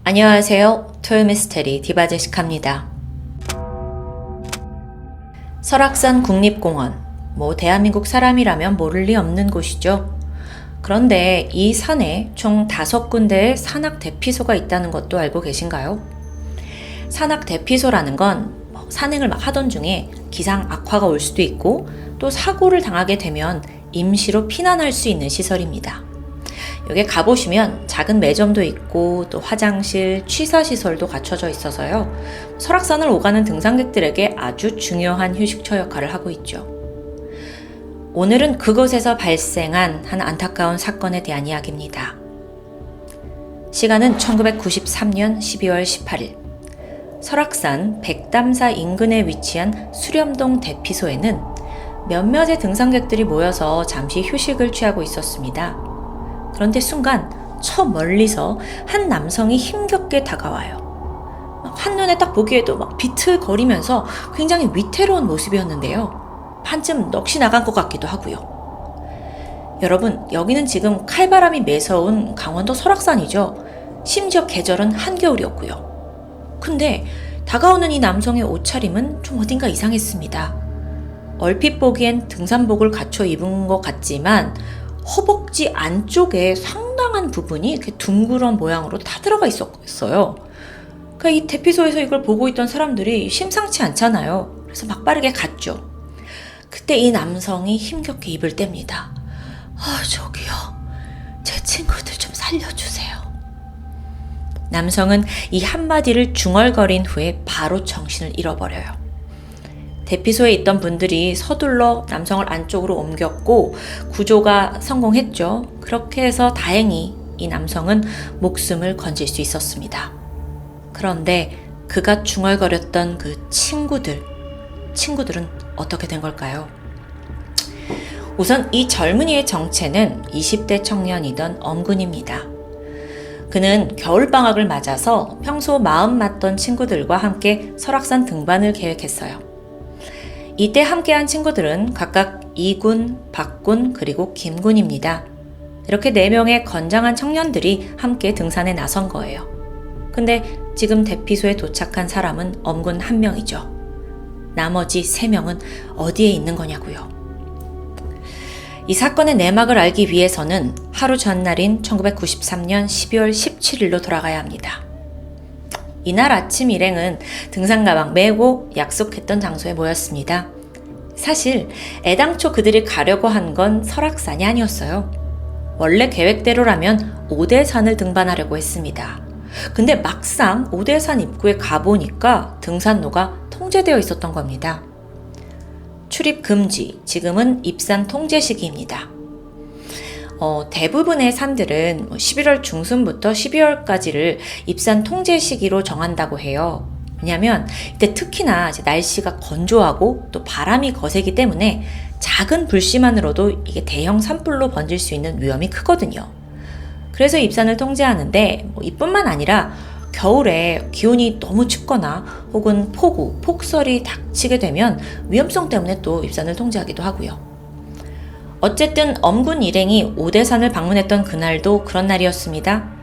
안녕하세요. 토요미스테리 디바제시카입니다. 설악산 국립공원, 대한민국 사람이라면 모를 리 없는 곳이죠. 그런데 이 산에 총 5군데의 산악 대피소가 있다는 것도 알고 계신가요? 산악 대피소라는 건 산행을 막 하던 중에 기상 악화가 올 수도 있고 또 사고를 당하게 되면 임시로 피난할 수 있는 시설입니다. 여기 가보시면 작은 매점도 있고 또 화장실, 취사시설도 갖춰져 있어서요. 설악산을 오가는 등산객들에게 아주 중요한 휴식처 역할을 하고 있죠. 오늘은 그곳에서 발생한 한 안타까운 사건에 대한 이야기입니다. 시간은 1993년 12월 18일. 설악산 백담사 인근에 위치한 수렴동 대피소에는 몇몇의 등산객들이 모여서 잠시 휴식을 취하고 있었습니다. 그런데 순간 저 멀리서 한 남성이 힘겹게 다가와요. 한눈에 딱 보기에도 비틀거리면서 굉장히 위태로운 모습이었는데요. 반쯤 넋이 나간 것 같기도 하고요. 여러분, 여기는 지금 칼바람이 매서운 강원도 설악산이죠. 심지어 계절은 한겨울이었고요. 근데 다가오는 이 남성의 옷차림은 좀 어딘가 이상했습니다. 얼핏 보기엔 등산복을 갖춰 입은 것 같지만 허벅지 안쪽에 상당한 부분이 이렇게 둥그런 모양으로 타들어가 있었어요. 그러니까 이 대피소에서 이걸 보고 있던 사람들이 심상치 않잖아요. 그래서 막 빠르게 갔죠. 그때 이 남성이 힘겹게 입을 뗍니다. 저기요. 제 친구들 좀 살려주세요. 남성은 이 한마디를 중얼거린 후에 바로 정신을 잃어버려요. 대피소에 있던 분들이 서둘러 남성을 안쪽으로 옮겼고 구조가 성공했죠. 그렇게 해서 다행히 이 남성은 목숨을 건질 수 있었습니다. 그런데 그가 중얼거렸던 그 친구들은 어떻게 된 걸까요? 우선 이 젊은이의 정체는 20대 청년이던 엄군입니다. 그는 겨울방학을 맞아서 평소 마음 맞던 친구들과 함께 설악산 등반을 계획했어요. 이때 함께한 친구들은 각각 이군, 박군, 그리고 김군입니다. 이렇게 4명의 건장한 청년들이 함께 등산에 나선 거예요. 근데 지금 대피소에 도착한 사람은 엄군 1명이죠. 나머지 3명은 어디에 있는 거냐고요. 이 사건의 내막을 알기 위해서는 하루 전날인 1993년 12월 17일로 돌아가야 합니다. 이날 아침 일행은 등산 가방 메고 약속했던 장소에 모였습니다. 사실 애당초 그들이 가려고 한 건 설악산이 아니었어요. 원래 계획대로라면 오대산을 등반하려고 했습니다. 근데 막상 오대산 입구에 가보니까 등산로가 통제되어 있었던 겁니다. 출입 금지, 지금은 입산 통제 시기입니다. 대부분의 산들은 11월 중순부터 12월까지를 입산 통제 시기로 정한다고 해요. 왜냐하면 이때 특히나 이제 날씨가 건조하고 또 바람이 거세기 때문에 작은 불씨만으로도 이게 대형 산불로 번질 수 있는 위험이 크거든요. 그래서 입산을 통제하는데 이뿐만 아니라 겨울에 기온이 너무 춥거나 혹은 폭우, 폭설이 닥치게 되면 위험성 때문에 또 입산을 통제하기도 하고요. 어쨌든 엄군 일행이 오대산을 방문했던 그날도 그런 날이었습니다.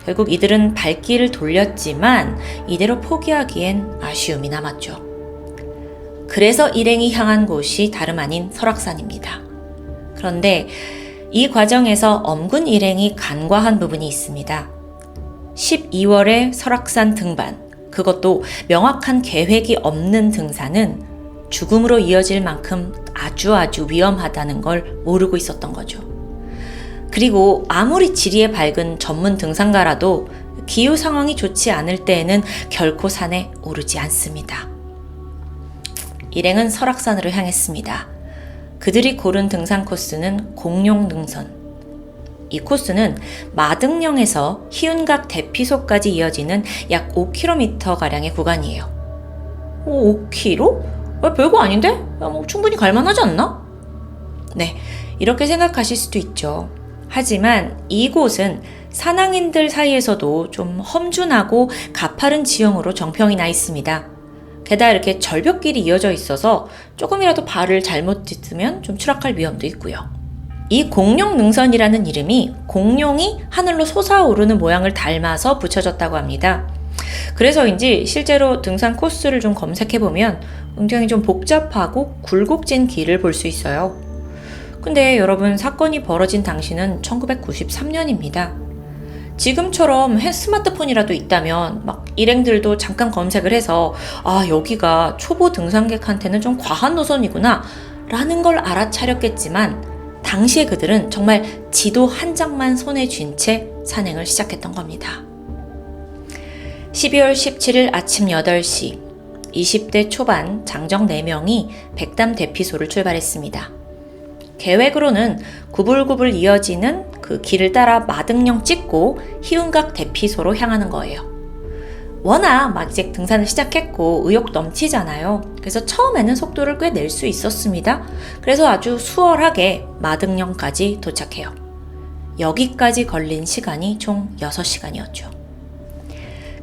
결국 이들은 발길을 돌렸지만 이대로 포기하기엔 아쉬움이 남았죠. 그래서 일행이 향한 곳이 다름 아닌 설악산입니다. 그런데 이 과정에서 엄군 일행이 간과한 부분이 있습니다. 12월에 설악산 등반, 그것도 명확한 계획이 없는 등산은 죽음으로 이어질 만큼 아주 위험하다는 걸 모르고 있었던 거죠. 그리고 아무리 지리에 밝은 전문 등산가라도 기후 상황이 좋지 않을 때에는 결코 산에 오르지 않습니다. 일행은 설악산으로 향했습니다. 그들이 고른 등산 코스는 공룡능선. 이 코스는 마등령에서 희운각 대피소까지 이어지는 약 5km가량의 구간이에요. 5km? 별거 아닌데? 충분히 갈만하지 않나? 네, 이렇게 생각하실 수도 있죠. 하지만 이곳은 산악인들 사이에서도 좀 험준하고 가파른 지형으로 정평이 나 있습니다. 게다가 이렇게 절벽길이 이어져 있어서 조금이라도 발을 잘못 딛으면 좀 추락할 위험도 있고요. 이 공룡능선이라는 이름이 공룡이 하늘로 솟아오르는 모양을 닮아서 붙여졌다고 합니다. 그래서인지 실제로 등산 코스를 좀 검색해보면 굉장히 좀 복잡하고 굴곡진 길을 볼 수 있어요. 근데 여러분, 사건이 벌어진 당시는 1993년입니다. 지금처럼 스마트폰이라도 있다면 막 일행들도 잠깐 검색을 해서 여기가 초보 등산객한테는 좀 과한 노선이구나 라는 걸 알아차렸겠지만 당시에 그들은 정말 지도 한 장만 손에 쥔 채 산행을 시작했던 겁니다. 12월 17일 아침 8시 20대 초반 장정 4명이 백담 대피소를 출발했습니다. 계획으로는 구불구불 이어지는 그 길을 따라 마등령 찍고 희운각 대피소로 향하는 거예요. 워낙 막 이제 등산을 시작했고 의욕 넘치잖아요. 그래서 처음에는 속도를 꽤 낼 수 있었습니다. 그래서 아주 수월하게 마등령까지 도착해요. 여기까지 걸린 시간이 총 6시간이었죠.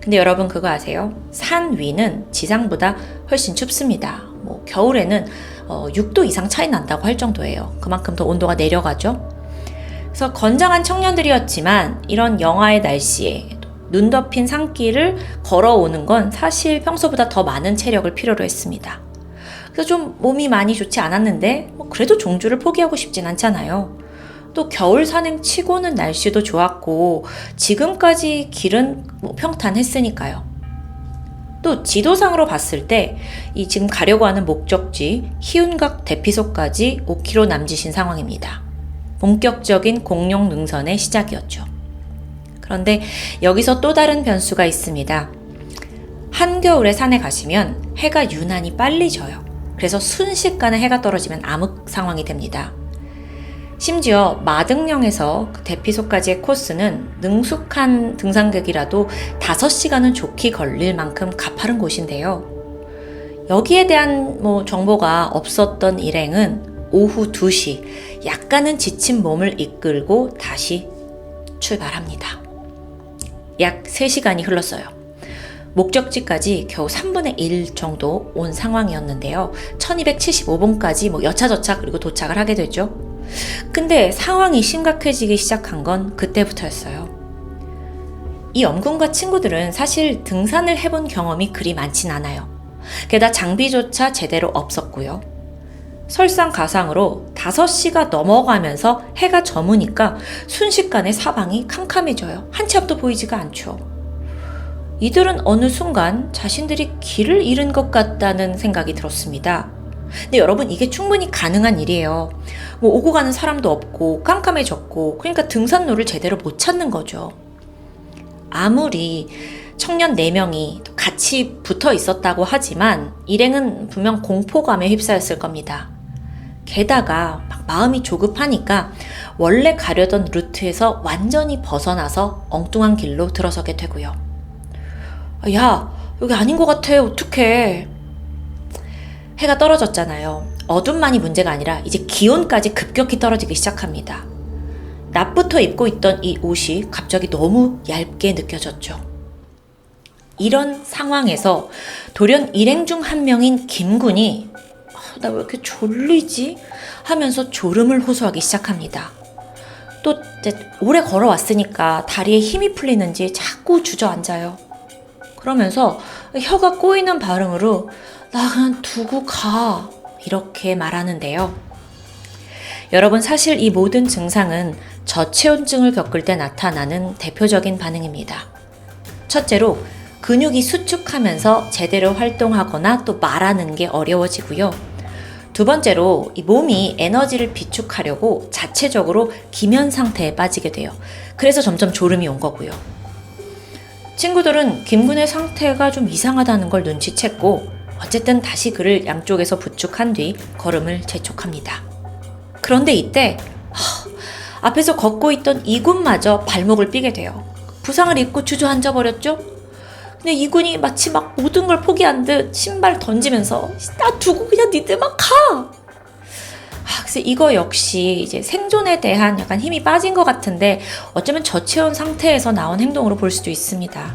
근데 여러분 그거 아세요? 산 위는 지상보다 훨씬 춥습니다. 겨울에는 6도 이상 차이 난다고 할 정도예요. 그만큼 더 온도가 내려가죠. 그래서 건장한 청년들이었지만 이런 영하의 날씨에 눈 덮인 산길을 걸어오는 건 사실 평소보다 더 많은 체력을 필요로 했습니다. 그래서 좀 몸이 많이 좋지 않았는데 그래도 종주를 포기하고 싶진 않잖아요. 또 겨울 산행 치고는 날씨도 좋았고 지금까지 길은 평탄했으니까요. 또 지도상으로 봤을 때 이 지금 가려고 하는 목적지 희운각 대피소까지 5km 남짓인 상황입니다. 본격적인 공룡 능선의 시작이었죠. 그런데 여기서 또 다른 변수가 있습니다. 한겨울에 산에 가시면 해가 유난히 빨리 져요. 그래서 순식간에 해가 떨어지면 암흑 상황이 됩니다. 심지어 마등령에서 대피소까지의 코스는 능숙한 등산객이라도 5시간은 좋게 걸릴 만큼 가파른 곳인데요. 여기에 대한 정보가 없었던 일행은 오후 2시 약간은 지친 몸을 이끌고 다시 출발합니다. 약 3시간이 흘렀어요. 목적지까지 겨우 3분의 1 정도 온 상황이었는데요. 1275번까지 여차저차 그리고 도착을 하게 되죠. 근데 상황이 심각해지기 시작한 건 그때부터였어요. 이 엄군과 친구들은 사실 등산을 해본 경험이 그리 많진 않아요. 게다가 장비조차 제대로 없었고요. 설상가상으로 5시가 넘어가면서 해가 저무니까 순식간에 사방이 캄캄해져요. 한 치 앞도 보이지가 않죠. 이들은 어느 순간 자신들이 길을 잃은 것 같다는 생각이 들었습니다. 근데 여러분, 이게 충분히 가능한 일이에요. 오고 가는 사람도 없고 깜깜해졌고, 그러니까 등산로를 제대로 못 찾는 거죠. 아무리 청년 4명이 같이 붙어 있었다고 하지만 일행은 분명 공포감에 휩싸였을 겁니다. 게다가 마음이 조급하니까 원래 가려던 루트에서 완전히 벗어나서 엉뚱한 길로 들어서게 되고요. 야, 여기 아닌 것 같아. 어떡해. 해가 떨어졌잖아요. 어둠만이 문제가 아니라 이제 기온까지 급격히 떨어지기 시작합니다. 낮부터 입고 있던 이 옷이 갑자기 너무 얇게 느껴졌죠. 이런 상황에서 돌연 일행 중 한 명인 김군이 나 왜 이렇게 졸리지? 하면서 졸음을 호소하기 시작합니다. 또 이제 오래 걸어왔으니까 다리에 힘이 풀리는지 자꾸 주저앉아요. 그러면서 혀가 꼬이는 발음으로 나 그냥 두고 가 이렇게 말하는데요. 여러분, 사실 이 모든 증상은 저체온증을 겪을 때 나타나는 대표적인 반응입니다. 첫째로 근육이 수축하면서 제대로 활동하거나 또 말하는 게 어려워지고요. 두 번째로 이 몸이 에너지를 비축하려고 자체적으로 기면 상태에 빠지게 돼요. 그래서 점점 졸음이 온 거고요. 친구들은 김군의 상태가 좀 이상하다는 걸 눈치챘고 어쨌든 다시 그를 양쪽에서 부축한 뒤 걸음을 재촉합니다. 그런데 이때 앞에서 걷고 있던 이군마저 발목을 삐게 돼요. 부상을 입고 주저앉아 버렸죠? 근데 이군이 마치 모든 걸 포기한 듯 신발 던지면서 나 두고 그냥 니들만 가! 그래서 이거 역시 이제 생존에 대한 약간 힘이 빠진 것 같은데 어쩌면 저체온 상태에서 나온 행동으로 볼 수도 있습니다.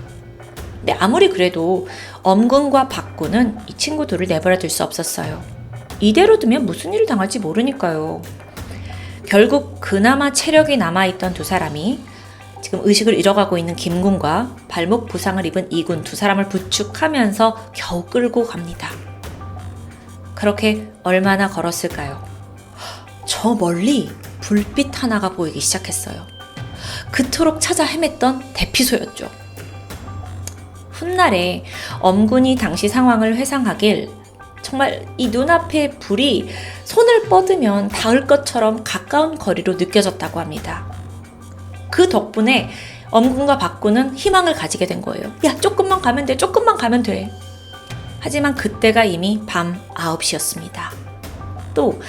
근데 아무리 그래도 엄군과 박군은 이 친구들을 내버려 둘 수 없었어요. 이대로 두면 무슨 일을 당할지 모르니까요. 결국 그나마 체력이 남아있던 두 사람이 지금 의식을 잃어가고 있는 김군과 발목 부상을 입은 이군 두 사람을 부축하면서 겨우 끌고 갑니다. 그렇게 얼마나 걸었을까요? 저 멀리 불빛 하나가 보이기 시작했어요. 그토록 찾아 헤맸던 대피소였죠. 훗날에 엄군이 당시 상황을 회상하길 정말 이 눈앞에 불이 손을 뻗으면 닿을 것처럼 가까운 거리로 느껴졌다고 합니다. 그 덕분에 엄군과 박군은 희망을 가지게 된 거예요. 야, 조금만 가면 돼, 조금만 가면 돼. 하지만 그때가 이미 밤 9시였습니다. 또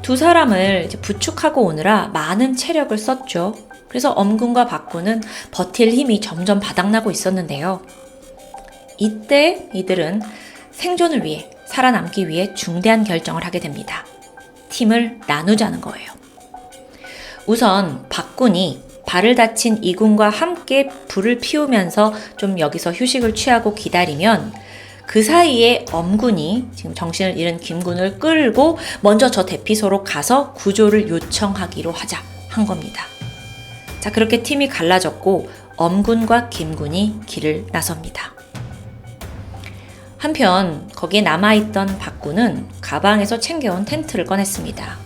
두 사람을 부축하고 오느라 많은 체력을 썼죠. 그래서 엄군과 박군은 버틸 힘이 점점 바닥나고 있었는데요. 이때 이들은 생존을 위해, 살아남기 위해 중대한 결정을 하게 됩니다. 팀을 나누자는 거예요. 우선 박군이 발을 다친 이군과 함께 불을 피우면서 좀 여기서 휴식을 취하고 기다리면 그 사이에 엄군이 지금 정신을 잃은 김군을 끌고 먼저 저 대피소로 가서 구조를 요청하기로 하자 한 겁니다. 자, 그렇게 팀이 갈라졌고 엄군과 김군이 길을 나섭니다. 한편 거기에 남아있던 박군은 가방에서 챙겨온 텐트를 꺼냈습니다.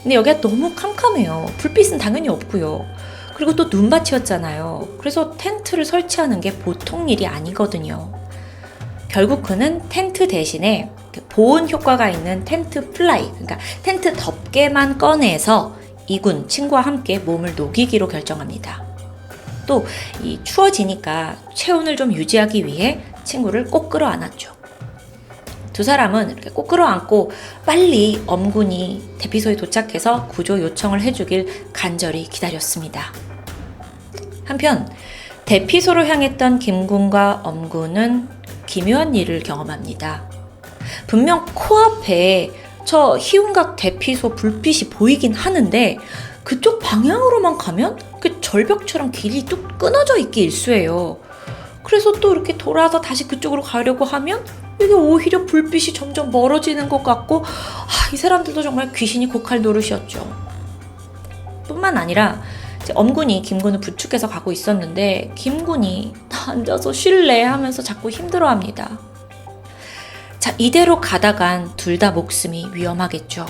근데 여기가 너무 캄캄해요. 불빛은 당연히 없고요. 그리고 또 눈밭이었잖아요. 그래서 텐트를 설치하는 게 보통 일이 아니거든요. 결국 그는 텐트 대신에 보온 효과가 있는 텐트 플라이, 그러니까 텐트 덮개만 꺼내서 이군 친구와 함께 몸을 녹이기로 결정합니다. 또 이 추워지니까 체온을 좀 유지하기 위해 친구를 꼭 끌어안았죠. 두 사람은 이렇게 꼭 끌어안고 빨리 엄군이 대피소에 도착해서 구조 요청을 해주길 간절히 기다렸습니다. 한편 대피소로 향했던 김군과 엄군은 기묘한 일을 경험합니다. 분명 코앞에 저 희운각 대피소 불빛이 보이긴 하는데 그쪽 방향으로만 가면 그 절벽처럼 길이 뚝 끊어져 있기 일쑤예요. 그래서 또 이렇게 돌아서 다시 그쪽으로 가려고 하면 이게 오히려 불빛이 점점 멀어지는 것 같고, 이 사람들도 정말 귀신이 고칼 노릇이었죠. 뿐만 아니라 엄군이 김군을 부축해서 가고 있었는데 김군이 나 앉아서 쉴래 하면서 자꾸 힘들어합니다. 자, 이대로 가다간 둘 다 목숨이 위험하겠죠.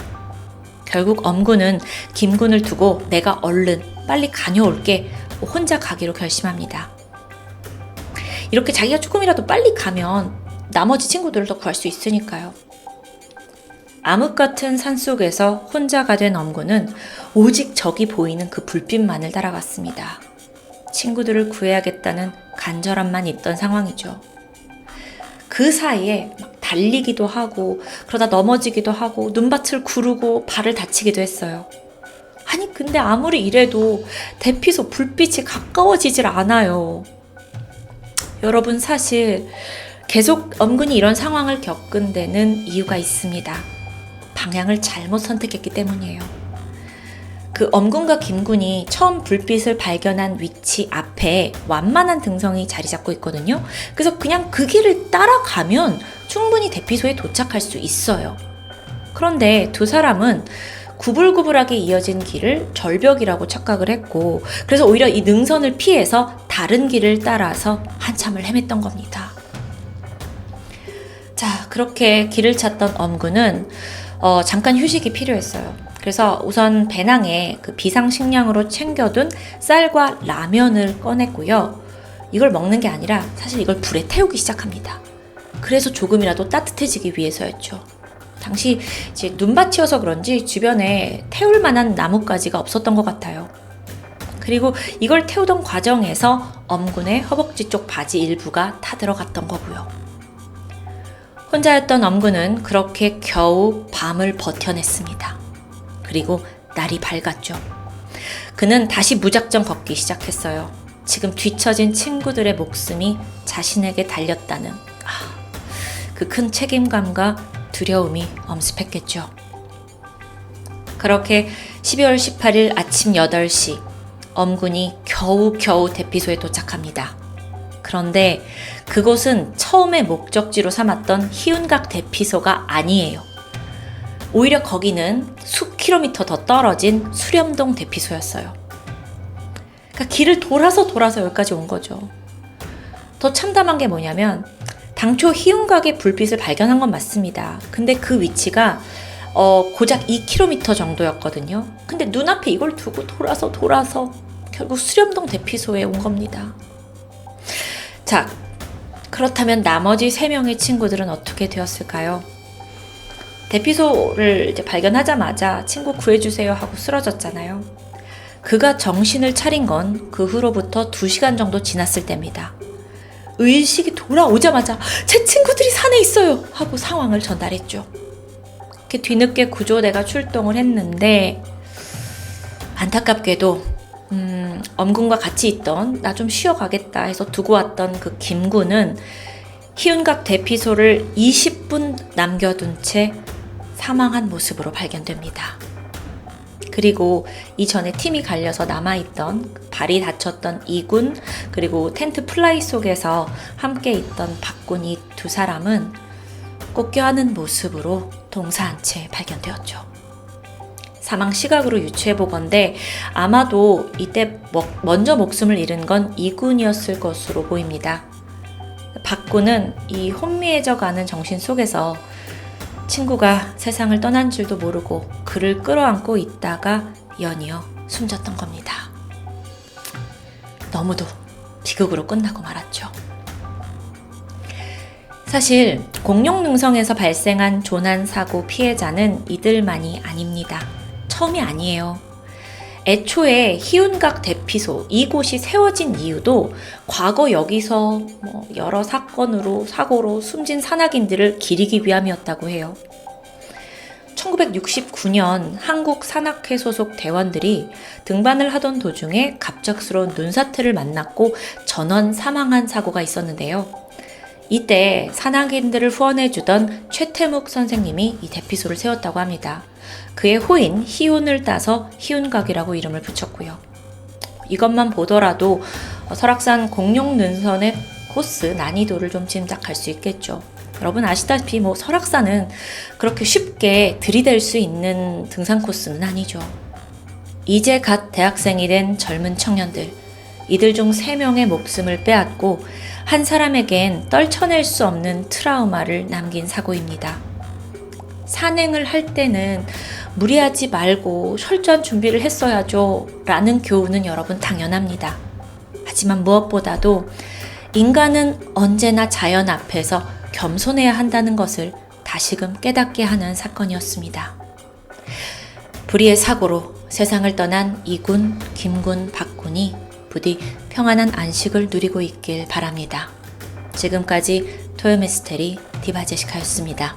결국 엄군은 김군을 두고 내가 얼른 빨리 다녀올게 혼자 가기로 결심합니다. 이렇게 자기가 조금이라도 빨리 가면 나머지 친구들을 더 구할 수 있으니까요. 암흑 같은 산속에서 혼자가 된 엄군은 오직 저기 보이는 그 불빛만을 따라갔습니다. 친구들을 구해야겠다는 간절함만 있던 상황이죠. 그 사이에 막 달리기도 하고 그러다 넘어지기도 하고 눈밭을 구르고 발을 다치기도 했어요. 아니 근데 아무리 이래도 대피소 불빛이 가까워지질 않아요. 여러분, 사실 계속 엄군이 이런 상황을 겪은 데는 이유가 있습니다. 방향을 잘못 선택했기 때문이에요. 그 엄군과 김군이 처음 불빛을 발견한 위치 앞에 완만한 등성이 자리 잡고 있거든요. 그래서 그냥 그 길을 따라가면 충분히 대피소에 도착할 수 있어요. 그런데 두 사람은 구불구불하게 이어진 길을 절벽이라고 착각을 했고, 그래서 오히려 이 능선을 피해서 다른 길을 따라서 한참을 헤맸던 겁니다. 자, 그렇게 길을 찾던 엄군은 잠깐 휴식이 필요했어요. 그래서 우선 배낭에 그 비상식량으로 챙겨둔 쌀과 라면을 꺼냈고요. 이걸 먹는 게 아니라 사실 이걸 불에 태우기 시작합니다. 그래서 조금이라도 따뜻해지기 위해서였죠. 당시 이제 눈밭이어서 그런지 주변에 태울 만한 나뭇가지가 없었던 것 같아요. 그리고 이걸 태우던 과정에서 엄군의 허벅지 쪽 바지 일부가 타들어갔던 거고요. 혼자였던 엄군은 그렇게 겨우 밤을 버텨냈습니다. 그리고 날이 밝았죠. 그는 다시 무작정 걷기 시작했어요. 지금 뒤처진 친구들의 목숨이 자신에게 달렸다는 그 큰 책임감과 두려움이 엄습했겠죠. 그렇게 12월 18일 아침 8시 엄군이 겨우 대피소에 도착합니다. 그런데 그곳은 처음에 목적지로 삼았던 희운각 대피소가 아니에요. 오히려 거기는 숲 5km 더 떨어진 수렴동 대피소였어요. 그러니까 길을 돌아서 여기까지 온 거죠. 더 참담한 게 뭐냐면 당초 희운각의 불빛을 발견한 건 맞습니다. 근데 그 위치가 고작 2km 정도였거든요. 근데 눈앞에 이걸 두고 돌아서 결국 수렴동 대피소에 온 겁니다. 자, 그렇다면 나머지 3명의 친구들은 어떻게 되었을까요? 대피소를 이제 발견하자마자 친구 구해주세요 하고 쓰러졌잖아요. 그가 정신을 차린 건 그 후로부터 2시간 정도 지났을 때입니다. 의식이 돌아오자마자 제 친구들이 산에 있어요 하고 상황을 전달했죠. 이렇게 뒤늦게 구조대가 출동을 했는데 안타깝게도 엄군과 같이 있던 나 좀 쉬어가겠다 해서 두고 왔던 그 김군은 희운각 대피소를 20분 남겨둔 채 사망한 모습으로 발견됩니다. 그리고 이전에 팀이 갈려서 남아있던 발이 다쳤던 이군 그리고 텐트 플라이 속에서 함께 있던 박군 이 2사람은 꺾여하는 모습으로 동사한 채 발견되었죠. 사망 시각으로 유추해보건대 아마도 이때 먼저 목숨을 잃은 건 이군이었을 것으로 보입니다. 박군은 이 혼미해져가는 정신 속에서 친구가 세상을 떠난 줄도 모르고 그를 끌어안고 있다가 연이어 숨졌던 겁니다. 너무도 비극으로 끝나고 말았죠. 사실 공룡능성에서 발생한 조난사고 피해자는 이들만이 아닙니다. 처음이 아니에요. 애초에 희운각 대피소 이곳이 세워진 이유도 과거 여기서 여러 사고로 숨진 산악인들을 기리기 위함이었다고 해요. 1969년 한국산악회 소속 대원들이 등반을 하던 도중에 갑작스러운 눈사태를 만났고 전원 사망한 사고가 있었는데요. 이때 산악인들을 후원해주던 최태묵 선생님이 이 대피소를 세웠다고 합니다. 그의 호인 희운을 따서 희운각이라고 이름을 붙였고요. 이것만 보더라도 설악산 공룡능선의 코스 난이도를 좀 짐작할 수 있겠죠. 여러분 아시다시피 설악산은 그렇게 쉽게 들이댈 수 있는 등산 코스는 아니죠. 이제 갓 대학생이 된 젊은 청년들, 이들 중 3명의 목숨을 빼앗고 한 사람에겐 떨쳐낼 수 없는 트라우마를 남긴 사고입니다. 산행을 할 때는 무리하지 말고 철저한 준비를 했어야죠 라는 교훈은 여러분 당연합니다. 하지만 무엇보다도 인간은 언제나 자연 앞에서 겸손해야 한다는 것을 다시금 깨닫게 하는 사건이었습니다. 불의의 사고로 세상을 떠난 이군, 김군, 박군이 부디 평안한 안식을 누리고 있길 바랍니다. 지금까지 토요미스테리 디바제시카였습니다.